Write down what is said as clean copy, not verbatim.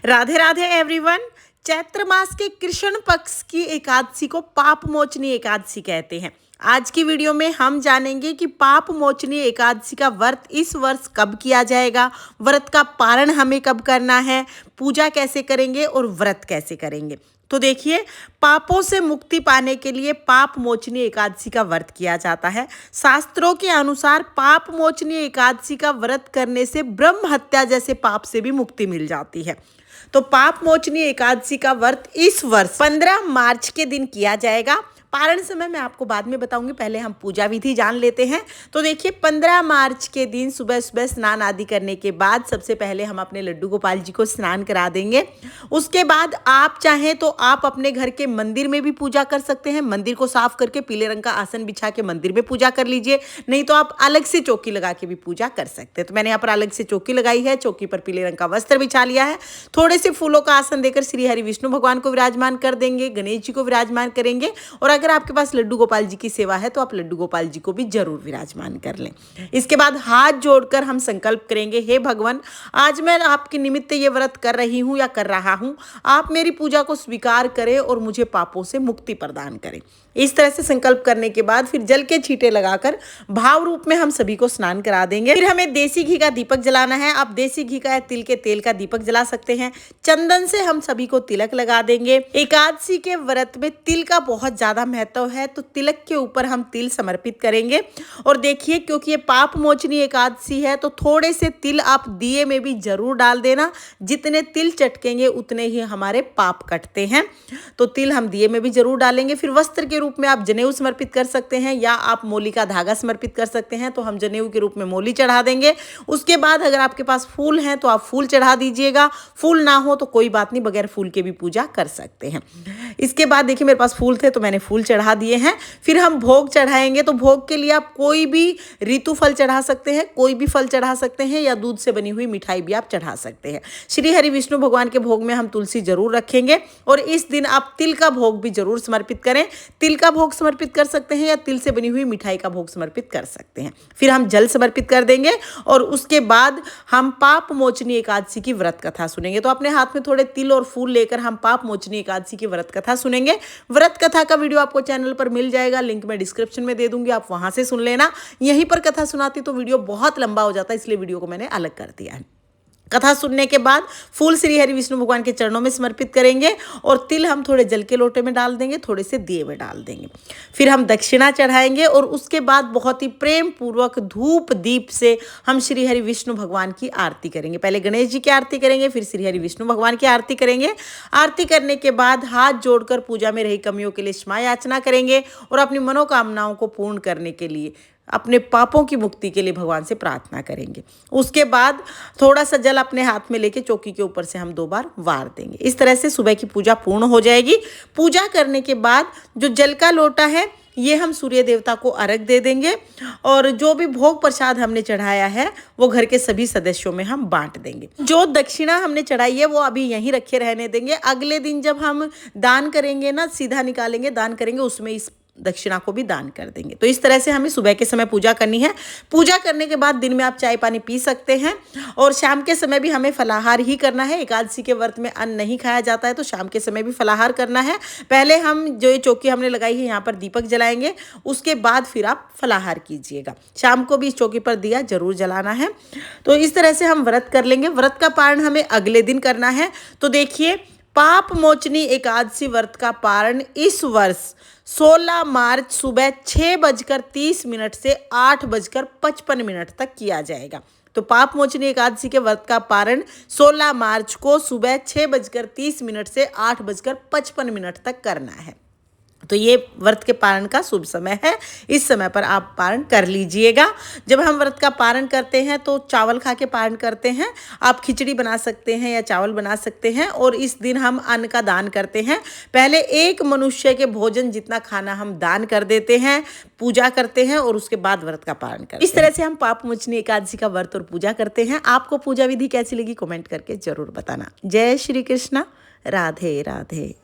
Radhe Radhe everyone. Chaitra मास के कृष्ण पक्ष की एकादशी को पाप मोचनी एकादशी कहते हैं। आज की वीडियो में हम जानेंगे कि पाप मोचनी एकादशी का व्रत इस वर्ष कब किया जाएगा, व्रत का पारण हमें कब करना है, पूजा कैसे करेंगे और व्रत कैसे करेंगे। तो देखिए, पापों से मुक्ति पाने के लिए पाप मोचनी एकादशी का व्रत किया जाता है। शास्त्रों के अनुसार पाप मोचनी एकादशी का व्रत करने से ब्रह्म हत्या जैसे पाप से भी मुक्ति मिल जाती है। तो पाप मोचनी एकादशी का व्रत इस वर्ष 15 मार्च के दिन किया जाएगा। पारण समय मैं आपको बाद में बताऊंगी, पहले हम पूजा विधि जान लेते हैं। तो देखिए, 15 मार्च के दिन सुबह सुबह स्नान आदि करने के बाद सबसे पहले हम अपने लड्डू गोपाल जी को स्नान करा देंगे। उसके बाद आप चाहें तो आप अपने घर के मंदिर में भी पूजा कर सकते हैं। मंदिर को साफ करके पीले रंग का आसन बिछा के मंदिर में पूजा कर लीजिए, नहीं तो आप अलग से चौकी लगा के भी पूजा कर सकते हैं। तो मैंने यहाँ पर अलग से चौकी लगाई है, चौकी पर पीले रंग का वस्त्र बिछा लिया है, थोड़े से फूलों का आसन देकर श्री हरि विष्णु भगवान को विराजमान कर देंगे, गणेश जी को विराजमान करेंगे। और अगर आपके पास लड्डू गोपाल जी की सेवा है तो आप लड्डू गोपाल जी को भी जरूर विराजमान कर लें। इसके बाद हाथ जोड़कर हम संकल्प करेंगे, हे भगवान, आज मैं आपके निमित्त ये व्रत कर रही हूँ या कर रहा हूँ, आप मेरी पूजा को स्वीकार करें और मुझे पापों से मुक्ति प्रदान करें। इस तरह से संकल्प करने के बाद फिर जल के छींटे लगाकर भाव रूप में हम सभी को स्नान करा देंगे। फिर हमें देसी घी का दीपक जलाना है। आप देसी घी का या तिल के तेल का दीपक जला सकते हैं। चंदन से हम सभी को तिलक लगा देंगे। एकादशी के व्रत में तिल का बहुत ज्यादा महत्व है, तो तिलक के ऊपर हम तिल समर्पित करेंगे। और देखिए, क्योंकि ये पाप मोचनी एकादशी है तो थोड़े से तिल आप दिए में भी जरूर डाल देना। जितने तिल चटकेंगे उतने ही हमारे पाप कटते हैं, तो तिल हम दिए में भी जरूर डालेंगे। फिर वस्त्र के रूप में आप जनेऊ समर्पित कर सकते हैं या आप मोली का धागा समर्पित कर सकते हैं, तो हम जनेऊ के रूप में मोली चढ़ा देंगे। उसके बाद अगर आपके पास फूल हैं तो आप फूल चढ़ा दीजिएगा। फूल ना हो तो कोई बात नहीं, बगैर फूल के भी पूजा कर सकते हैं। इसके बाद देखिए, मेरे पास फूल थे तो मैंने फूल चढ़ा दिए हैं। फिर हम भोग चढ़ाएंगे। तो भोग के लिए आप कोई भी ऋतु फल चढ़ा सकते हैं, कोई भी फल चढ़ा सकते हैं, या दूध से बनी हुई मिठाई भी आप चढ़ा सकते हैं। श्री हरि विष्णु भगवान के भोग में हम तुलसी जरूर रखेंगे। और इस दिन आप तिल का भोग भी जरूर समर्पित करें। तिल का भोग समर्पित कर सकते हैं या तिल से बनी हुई मिठाई का भोग समर्पित कर सकते हैं। फिर हम जल समर्पित कर देंगे और उसके बाद हम पाप मोचनी एकादशी की व्रत कथा सुनेंगे। तो अपने हाथ में थोड़े तिल और फूल लेकर हम पाप मोचनी एकादशी की व्रत कथा सुनेंगे। व्रत कथा का वीडियो आपको चैनल पर मिल जाएगा, लिंक मैं डिस्क्रिप्शन में दे दूंगी, आप वहां से सुन लेना। यहीं पर कथा सुनाती तो वीडियो बहुत लंबा हो जाता है, इसलिए वीडियो को मैंने अलग कर दिया है। कथा सुनने के बाद फूल श्री हरि विष्णु भगवान के चरणों में समर्पित करेंगे और तिल हम थोड़े जल के लोटे में डाल देंगे, थोड़े से दिए में डाल देंगे। फिर हम दक्षिणा चढ़ाएंगे और उसके बाद बहुत ही प्रेम पूर्वक धूप दीप से हम श्री हरि विष्णु भगवान की आरती करेंगे। पहले गणेश जी की आरती करेंगे, फिर श्री हरि विष्णु भगवान की आरती करेंगे। आरती करने के बाद हाथ जोड़कर पूजा में रही कमियों के लिए क्षमा याचना करेंगे और अपनी मनोकामनाओं को पूर्ण करने के लिए, अपने पापों की मुक्ति के लिए भगवान से प्रार्थना करेंगे। उसके बाद थोड़ा सा जल अपने हाथ में लेके चौकी के ऊपर से हम 2 बार वार देंगे। इस तरह से सुबह की पूजा पूर्ण हो जाएगी। पूजा करने के बाद जो जल का लोटा है ये हम सूर्य देवता को अर्घ दे देंगे और जो भी भोग प्रसाद हमने चढ़ाया है वो घर के सभी सदस्यों में हम बांट देंगे। जो दक्षिणा हमने चढ़ाई है वो अभी यहीं रखे रहने देंगे। अगले दिन जब हम दान करेंगे ना, सीधा निकालेंगे, दान करेंगे, उसमें इस दक्षिणा को भी दान कर देंगे। तो इस तरह से हमें सुबह के समय पूजा करनी है। पूजा करने के बाद दिन में आप चाय पानी पी सकते हैं और शाम के समय भी हमें फलाहार ही करना है। एकादशी के व्रत में अन्न नहीं खाया जाता है, तो शाम के समय भी फलाहार करना है। पहले हम जो ये चौकी हमने लगाई है यहाँ पर दीपक जलाएंगे, उसके बाद फिर आप फलाहार कीजिएगा। शाम को भी इस चौकी पर दिया जरूर जलाना है। तो इस तरह से हम व्रत कर लेंगे। व्रत का पारण हमें अगले दिन करना है। तो देखिए, पाप मोचनी एकादशी व्रत का पारण इस वर्ष 16 मार्च सुबह 6:30 से 8:55 तक किया जाएगा। तो पाप मोचनी एकादशी के व्रत का पारण 16 मार्च को सुबह 6:30 से 8:55 तक करना है। तो ये व्रत के पारण का शुभ समय है। इस समय पर आप पारण कर लीजिएगा। जब हम व्रत का पारण करते हैं तो चावल खा के पारण करते हैं। आप खिचड़ी बना सकते हैं या चावल बना सकते हैं और इस दिन हम अन्न का दान करते हैं। पहले एक मनुष्य के भोजन जितना खाना हम दान कर देते हैं, पूजा करते हैं और उसके बाद व्रत का पारण करते हैं। इस तरह से हम पाप मोचनी एकादशी का व्रत और पूजा करते हैं। आपको पूजा विधि कैसी लगी कमेंट करके जरूर बताना। जय श्री कृष्णा। राधे राधे।